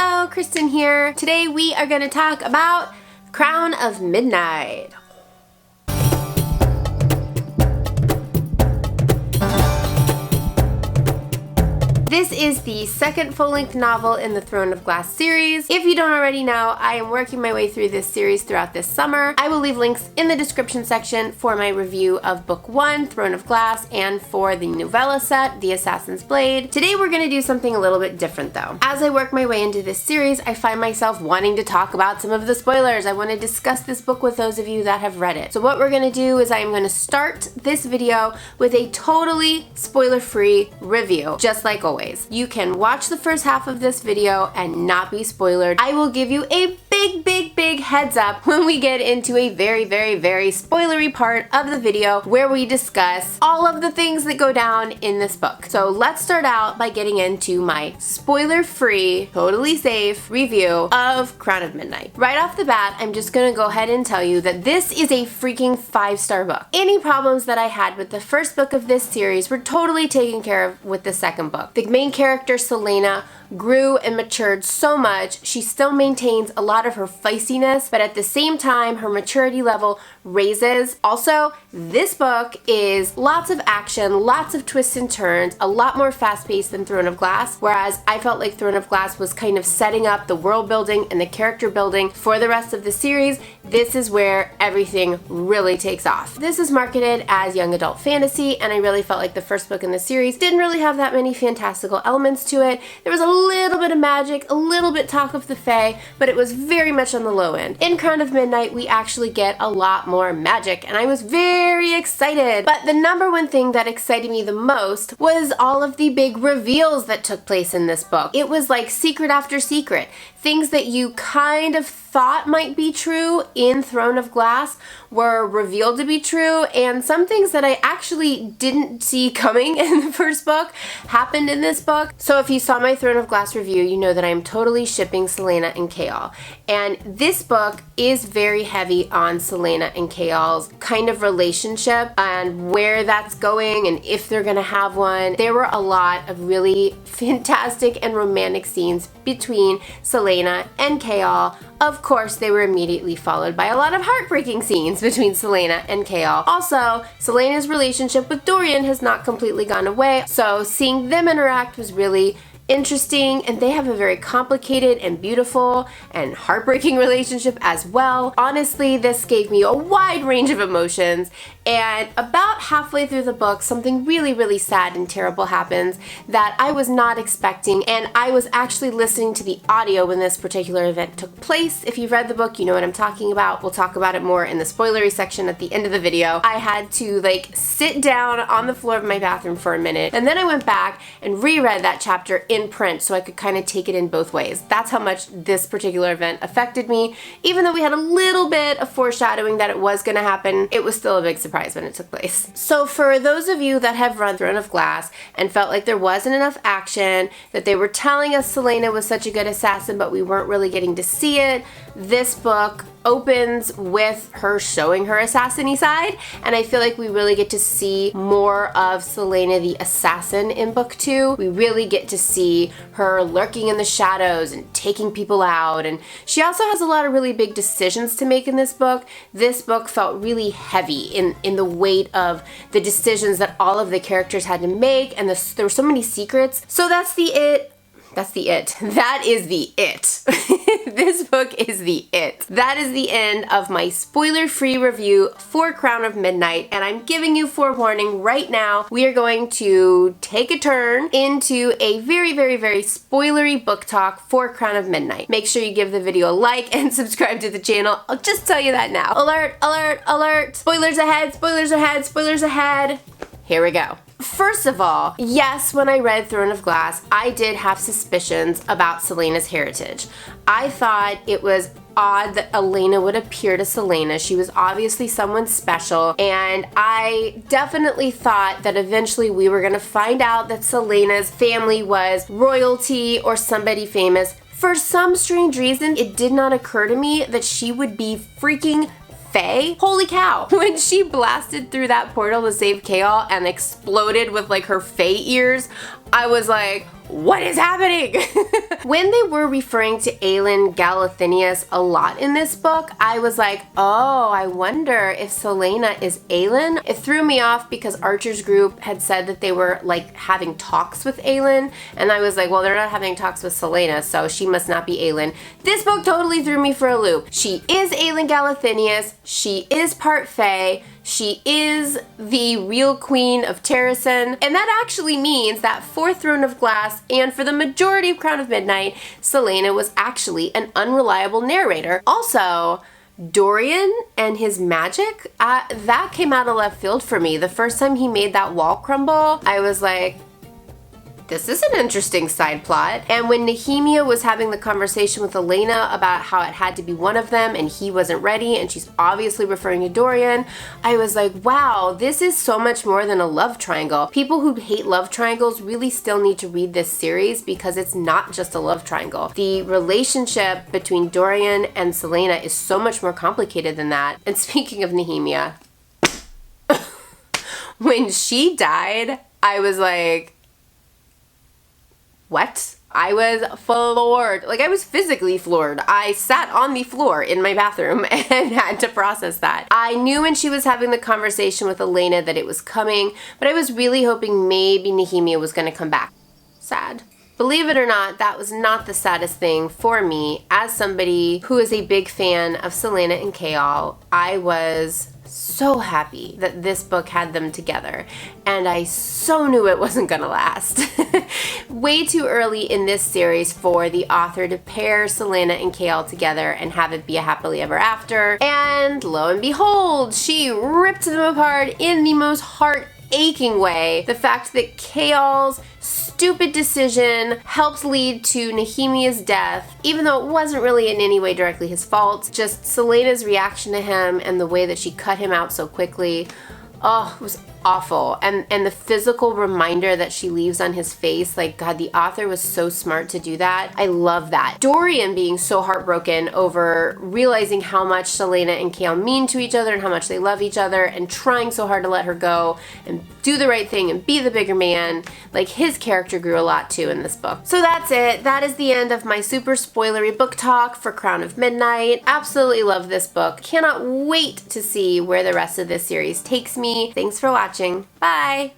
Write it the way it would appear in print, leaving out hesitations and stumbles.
Hello, Kristen here. Today we are going to talk about Crown of Midnight. This is the second full-length novel in the Throne of Glass series. If you don't already know, I am working my way through this series throughout this summer. I will leave links in the description section for my review of Book 1, Throne of Glass, and for the novella set, The Assassin's Blade. Today we're going to do something a little bit different though. As I work my way into this series, I find myself wanting to talk about some of the spoilers. I want to discuss this book with those of you that have read it. So what we're going to do is I am going to start this video with a totally spoiler-free review, just like always. You can watch the first half of this video and not be spoilered. I will give you a big heads up when we get into a very spoilery part of the video where we discuss all of the things that go down in this book. So let's start out by getting into my spoiler-free, totally safe review of Crown of Midnight. Right off the bat, I'm just gonna go ahead and tell you that this is a freaking 5-star book. Any problems that I had with the first book of this series were totally taken care of with the second book. The main character, Selena, grew and matured so much. She still maintains a lot of her feistiness, but at the same time, her maturity level raises. Also, this book is lots of action, lots of twists and turns, a lot more fast-paced than Throne of Glass, whereas I felt like Throne of Glass was kind of setting up the world building and the character building for the rest of the series. This is where everything really takes off. This is marketed as young adult fantasy, and I really felt like the first book in the series didn't really have that many fantastical elements to it. There was a little bit of magic, a little bit talk of the Fae, but it was very much on the low end. In Crown of Midnight, we actually get a lot more magic, and I was very excited. But the number one thing that excited me the most was all of the big reveals that took place in this book. It was like secret after secret. Things that you kind of thought might be true in Throne of Glass were revealed to be true, and some things that I actually didn't see coming in the first book happened in this book. So if you saw my Throne of Glass review, you know that I'm totally shipping Selena and Chaol. And this book is very heavy on Selena and Chaol's kind of relationship and where that's going and if they're gonna have one. There were a lot of really fantastic and romantic scenes between Selena and Chaol. Of course, they were immediately followed by a lot of heartbreaking scenes between Selena and Chaol. Also, Selena's relationship with Dorian has not completely gone away, so seeing them interact was really interesting, and they have a very complicated and beautiful and heartbreaking relationship as well. Honestly, this gave me a wide range of emotions, and about halfway through the book, something really sad and terrible happens that I was not expecting, and I was actually listening to the audio when this particular event took place. If you've read the book, you know what I'm talking about. We'll talk about it more in the spoilery section at the end of the video. I had to sit down on the floor of my bathroom for a minute, and then I went back and reread that chapter in print so I could kind of take it in both ways. That's how much this particular event affected me. Even though we had a little bit of foreshadowing that it was going to happen, it was still a big surprise when it took place. So for those of you that have read Throne of Glass and felt like there wasn't enough action, that they were telling us Selena was such a good assassin but we weren't really getting to see it, this book opens with her showing her assassin-y side, and I feel like we really get to see more of Selena the assassin in book 2. We really get to see her lurking in the shadows and taking people out, and she also has a lot of really big decisions to make in this book. This book felt really heavy in the weight of the decisions that all of the characters had to make, and there were so many secrets. So that's the it. That is the it. This book is the it. That is the end of my spoiler-free review for Crown of Midnight, and I'm giving you forewarning right now. We are going to take a turn into a very spoilery book talk for Crown of Midnight. Make sure you give the video a like and subscribe to the channel. I'll just tell you that now. Alert. Spoilers ahead. Here we go. First of all, yes, when I read Throne of Glass, I did have suspicions about Selena's heritage. I thought it was odd that Elena would appear to Selena. She was obviously someone special, and I definitely thought that eventually we were gonna find out that Selena's family was royalty or somebody famous. For some strange reason, it did not occur to me that she would be freaking Fae. Holy cow. When she blasted through that portal to save Chaol and exploded with her Fae ears, I was like, what is happening? When they were referring to Aelin Galathynius a lot in this book, I was like, oh, I wonder if Celaena is Aelin. It threw me off because Archer's group had said that they were like having talks with Aelin, and I was like, well, they're not having talks with Celaena, so she must not be Aelin. This book totally threw me for a loop. She is Aelin Galathynius. She is part Fae. She is the real queen of Terrasen, and that actually means that for Throne of Glass and for the majority of Crown of Midnight, Celaena was actually an unreliable narrator. Also, Dorian and his magic, that came out of left field for me. The first time he made that wall crumble, I was like, this is an interesting side plot. And when Nehemia was having the conversation with Elena about how it had to be one of them and he wasn't ready, and she's obviously referring to Dorian, I was like, wow, this is so much more than a love triangle. People who hate love triangles really still need to read this series because it's not just a love triangle. The relationship between Dorian and Celaena is so much more complicated than that. And speaking of Nehemia, when she died, I was like, what? I was floored. Like, I was physically floored. I sat on the floor in my bathroom and had to process that. I knew when she was having the conversation with Elena that it was coming, but I was really hoping maybe Nehemia was going to come back. Sad. Believe it or not, that was not the saddest thing for me. As somebody who is a big fan of Celaena and Chaol, I was so happy that this book had them together, and I so knew it wasn't gonna last. Way too early in this series for the author to pair Celaena and Chaol together and have it be a happily ever after, and lo and behold, she ripped them apart in the most heart-aching way. The fact that Chaol's stupid decision helped lead to Nehemia's death, even though it wasn't really in any way directly his fault. Just Celaena's reaction to him and the way that she cut him out so quickly, oh, it was awful. And the physical reminder that she leaves on his face, like, God, the author was so smart to do that. I love that. Dorian being so heartbroken over realizing how much Celaena and Chaol mean to each other and how much they love each other, and trying so hard to let her go and do the right thing and be the bigger man. Like, his character grew a lot too in this book. So that's it. That is the end of my super spoilery book talk for Crown of Midnight. Absolutely love this book. Cannot wait to see where the rest of this series takes me. Thanks for watching. Bye!